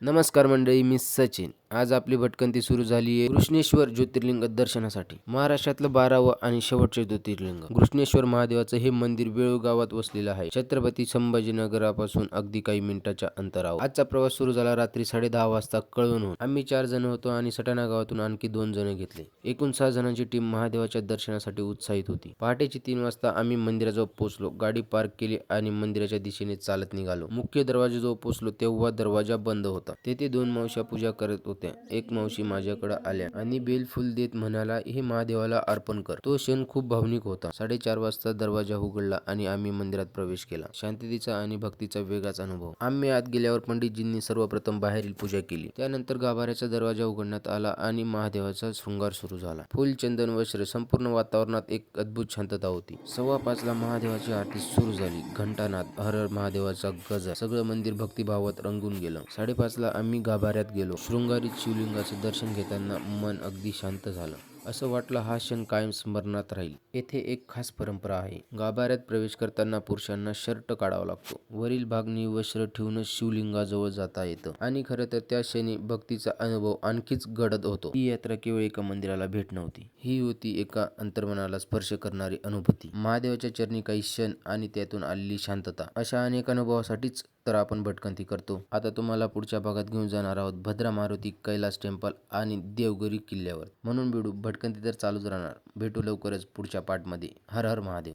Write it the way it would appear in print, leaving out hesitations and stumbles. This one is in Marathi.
नमस्कार मंडळी, मी सचिन. आज आपली भटकंती सुरू झाली आहे घृष्णेश्वर ज्योतिर्लिंग दर्शनासाठी. महाराष्ट्रातलं 12वं आणि शेवटचे ज्योतिर्लिंग घृष्णेश्वर महादेवाचं हे मंदिर वेळूळ गावात वसलेलं आहे. छत्रपती संभाजीनगरापासून अगदी काही मिनिटाच्या अंतरावर. आजचा प्रवास सुरू झाला रात्री 10:30 वाजता कळवणहून. आम्ही 4 जण होतो आणि सटाणा गावातून आणखी 2 जण घेतले. एकूण 6 जणांची टीम महादेवाच्या दर्शनासाठी उत्साहित होती. पहाटेची 3 वाजता आम्ही मंदिराजवळ पोहोचलो. गाडी पार्क केली आणि मंदिराच्या दिशेने चालत निघालो. मुख्य दरवाजाजवळ पोहोचलो तेव्हा दरवाजा बंद होता. तेथे 2 मावश्या पूजा करत होत्या. एक मावशी माझ्याकडे आल्या आणि बेलफूल देत म्हणाला, हे महादेवाला अर्पण कर. तो क्षण खूप भावनिक होता. 4:30 वाजता दरवाजा उघडला आणि आम्ही मंदिरात प्रवेश केला. शांततेचा आणि भक्तीचा वेगळाच अनुभव. आम्ही आत गेल्यावर पंडितजींनी सर्वप्रथम बाहेरील पूजा केली. त्यानंतर गाभाऱ्याचा दरवाजा उघडण्यात आला आणि महादेवाचा शृंगार सुरू झाला. फुल, चंदन, वस्त्र, संपूर्ण वातावरणात एक अद्भुत शांतता होती. 5:15 ला महादेवाची आरती सुरू झाली. घंटानाद, हर हर महादेवाचा गजर, सगळं मंदिर भक्तिभावात रंगून गेलं. 5:30 ला आम्ही गाभाऱ्यात गेलो. शृंगारित शिवलिंगाचे दर्शन घेताना मन अगदी शांत झालं. असं वाटलं हा क्षण कायम स्मरणात राहील. येथे एक खास परंपरा आहे. गाभाऱ्यात प्रवेश करताना पुरुषांना शर्ट काढावा लागतो. वरील भाग निवस्त्र ठेवूनच शिवलिंगाजवळ जाता येतं आणि खरं तर त्या क्षणी भक्तीचा अनुभव आणखीच गडद होतो. ही यात्रा केवळ एका मंदिराला भेट नव्हती. ही होती एका अंतर्मनाला स्पर्श करणारी अनुभूती. महादेवाच्या चरणी काही क्षण आणि त्यातून आलेली शांतता. अशा अनेक अनुभवासाठीच तर आपण भटकंती करतो. आता तुम्हाला पुढच्या भागात घेऊन जाणार आहोत भद्रा मारुती, कैलास टेम्पल आणि देवगिरी किल्ल्यावर. म्हणून भटकंती तर चालूच राहणार. भेटू लवकरच पुढच्या पार्टमध्ये. हर हर महादेव.